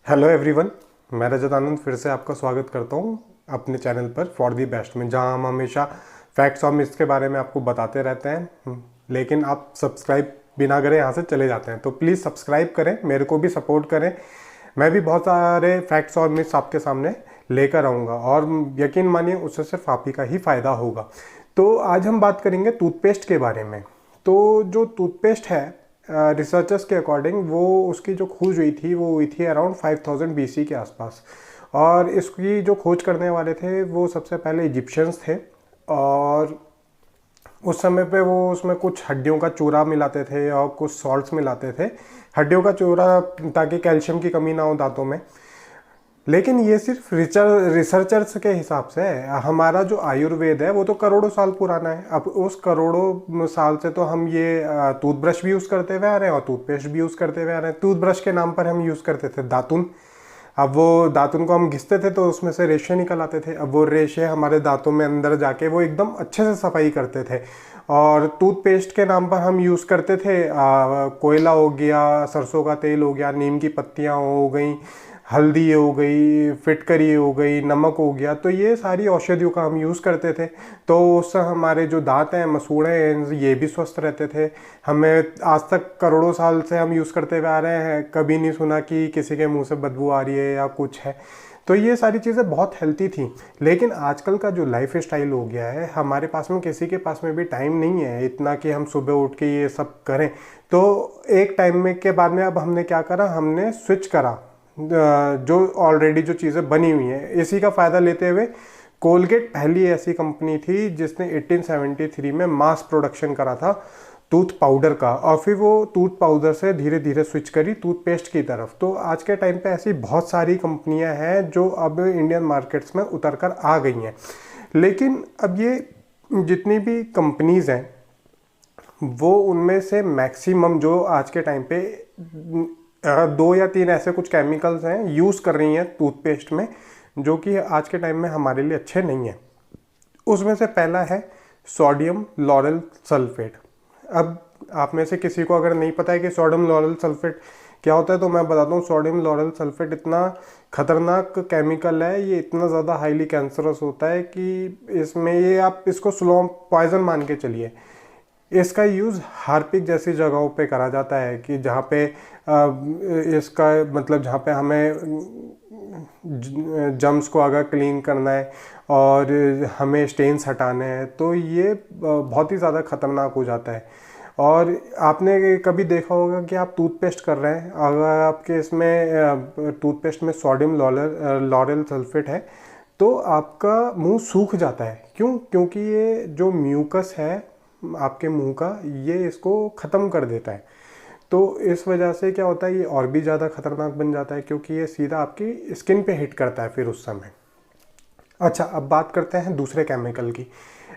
Hello everyone, मैं रजत आनंद फिर से आपका स्वागत करता हूं अपने चैनल पर फॉर दी बेस्ट में, जहां हम हमेशा फैक्ट्स और मिथ्स के बारे में आपको बताते रहते हैं। लेकिन आप सब्सक्राइब बिना करे यहां से चले जाते हैं, तो प्लीज़ सब्सक्राइब करें, मेरे को भी सपोर्ट करें। मैं भी बहुत सारे फैक्ट्स और मिथ्स आपके सामने लेकर आऊँगा और यकीन मानिए उससे सिर्फ आप ही का ही फ़ायदा होगा। तो आज हम बात करेंगे टूथपेस्ट के बारे में। तो जो टूथपेस्ट है, रिसर्चर्स के अकॉर्डिंग वो उसकी जो खोज हुई थी अराउंड 5000 BC के आसपास। और इसकी जो खोज करने वाले थे वो सबसे पहले इजिप्शियंस थे। और उस समय पे वो उसमें कुछ हड्डियों का चूरा मिलाते थे और कुछ सॉल्ट्स मिलाते थे। हड्डियों का चूरा ताकि कैल्शियम की कमी ना हो दांतों में। लेकिन ये सिर्फ रिसर्चर्स के हिसाब से है। हमारा जो आयुर्वेद है वो तो करोड़ों साल पुराना है। अब उस करोड़ों साल से तो हम ये टूथब्रश भी यूज़ करते हुए आ रहे हैं और टूथपेस्ट भी यूज़ करते हुए आ रहे हैं। टूथब्रश के नाम पर हम यूज़ करते थे दातुन। अब वो दातुन को हम घिसते थे तो उसमें से रेशे निकल आते थे। अब वो रेशे हमारे दांतों में अंदर जाके वो एकदम अच्छे से सफाई करते थे। और टूथपेस्ट के नाम पर हम यूज़ करते थे कोयला हो गया, सरसों का तेल हो गया, नीम की पत्तियाँ हो गई, हल्दी हो गई, फिटकरी हो गई, नमक हो गया। तो ये सारी औषधियों का हम यूज़ करते थे। तो उससे हमारे जो दांत हैं, मसूड़े हैं, ये भी स्वस्थ रहते थे। हमें आज तक करोड़ों साल से हम यूज़ करते हुए आ रहे हैं, कभी नहीं सुना कि किसी के मुंह से बदबू आ रही है या कुछ है। तो ये सारी चीज़ें बहुत हेल्थी थी। लेकिन आजकल का जो लाइफ स्टाइल हो गया है, हमारे पास में किसी के पास में भी टाइम नहीं है इतना कि हम सुबह उठ के ये सब करें। तो एक टाइम में के बाद में अब हमने क्या करा, हमने स्विच करा जो ऑलरेडी जो चीज़ें बनी हुई हैं। इसी का फ़ायदा लेते हुए कोलगेट पहली ऐसी कंपनी थी जिसने 1873 में मास प्रोडक्शन करा था टूथ पाउडर का। और फिर वो टूथ पाउडर से धीरे धीरे स्विच करी टूथपेस्ट की तरफ। तो आज के टाइम पे ऐसी बहुत सारी कंपनियां हैं जो अब इंडियन मार्केट्स में उतर कर आ गई हैं। लेकिन अब ये जितनी भी कंपनीज़ हैं वो उनमें से मैक्सिमम जो आज के टाइम पे 2 या 3 ऐसे कुछ केमिकल्स हैं यूज़ कर रही हैं टूथपेस्ट में, जो कि आज के टाइम में हमारे लिए अच्छे नहीं हैं। उसमें से पहला है सोडियम लॉरेल सल्फेट। अब आप में से किसी को अगर नहीं पता है कि सोडियम लॉरेल सल्फेट क्या होता है तो मैं बताता हूँ। सोडियम लॉरेल सल्फेट इतना खतरनाक केमिकल है, ये इतना ज़्यादा हाईली कैंसरस होता है कि इसमें ये आप इसको स्लो पॉइजन मान के चलिए। इसका यूज़ हार्पिक जैसी जगहों पे करा जाता है कि जहाँ पे इसका मतलब जहाँ पे हमें जम्स को अगर क्लीन करना है और हमें स्टेन्स हटाने हैं तो ये बहुत ही ज़्यादा ख़तरनाक हो जाता है। और आपने कभी देखा होगा कि आप टूथपेस्ट कर रहे हैं, अगर आपके इसमें टूथपेस्ट में सोडियम लॉरेल सल्फेट है तो आपका मुंह सूख जाता है। क्यों? क्योंकि ये जो म्यूकस है आपके मुंह का, ये इसको ख़त्म कर देता है। तो इस वजह से क्या होता है, ये और भी ज़्यादा खतरनाक बन जाता है क्योंकि ये सीधा आपकी स्किन पे हिट करता है फिर उस समय। अच्छा, अब बात करते हैं दूसरे केमिकल की।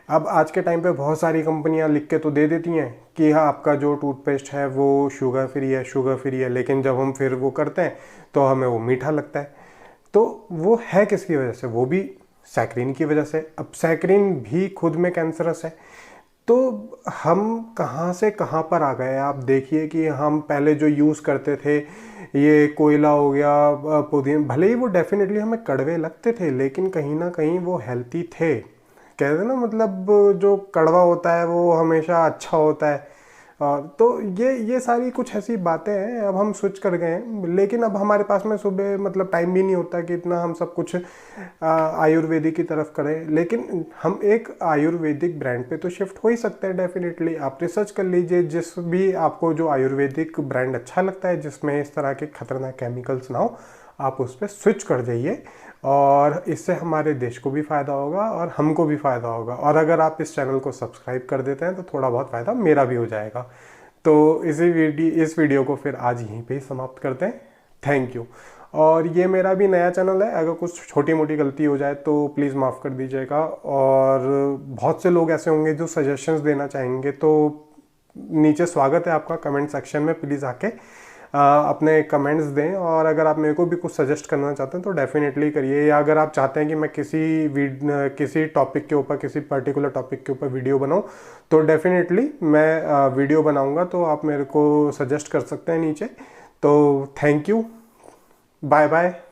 अब आज के टाइम पे बहुत सारी कंपनियां लिख के तो दे देती हैं कि हाँ आपका जो टूथपेस्ट है वो शुगर फ्री है, शुगर फ्री है। लेकिन जब हम फिर वो करते हैं तो हमें वो मीठा लगता है। तो वो है किसकी वजह से? वो भी सैकरीन की वजह से। अब सैकरीन भी खुद में कैंसरस है। तो हम कहाँ से कहाँ पर आ गए। आप देखिए कि हम पहले जो यूज़ करते थे, ये कोयला हो गया, पुदीना, भले ही वो डेफिनेटली हमें कड़वे लगते थे लेकिन कहीं ना कहीं वो हेल्थी थे। कहते हैं ना, मतलब जो कड़वा होता है वो हमेशा अच्छा होता है। तो ये सारी कुछ ऐसी बातें हैं। अब हम स्विच कर गए हैं, लेकिन अब हमारे पास में सुबह मतलब टाइम भी नहीं होता कि इतना हम सब कुछ आयुर्वेदिक की तरफ करें। लेकिन हम एक आयुर्वेदिक ब्रांड पे तो शिफ्ट हो ही सकते हैं डेफिनेटली। आप रिसर्च कर लीजिए, जिस भी आपको जो आयुर्वेदिक ब्रांड अच्छा लगता है जिसमें इस तरह के खतरनाक केमिकल्स ना हो, आप उस पर स्विच कर जाइए। और इससे हमारे देश को भी फ़ायदा होगा और हमको भी फ़ायदा होगा। और अगर आप इस चैनल को सब्सक्राइब कर देते हैं तो थोड़ा बहुत फ़ायदा मेरा भी हो जाएगा। तो इस वीडियो को फिर आज यहीं पे ही समाप्त करते हैं। Thank you. और ये मेरा भी नया चैनल है, अगर कुछ छोटी मोटी गलती हो जाए तो प्लीज़ माफ़ कर दीजिएगा। और बहुत से लोग ऐसे होंगे जो सजेशंस देना चाहेंगे, तो नीचे स्वागत है आपका कमेंट सेक्शन में। प्लीज़ आके अपने कमेंट्स दें। और अगर आप मेरे को भी कुछ सजेस्ट करना चाहते हैं तो डेफिनेटली करिए। या अगर आप चाहते हैं कि मैं किसी टॉपिक के ऊपर, किसी पर्टिकुलर टॉपिक के ऊपर वीडियो बनाऊं तो डेफिनेटली मैं वीडियो बनाऊंगा। तो आप मेरे को सजेस्ट कर सकते हैं नीचे। तो थैंक यू। Bye bye.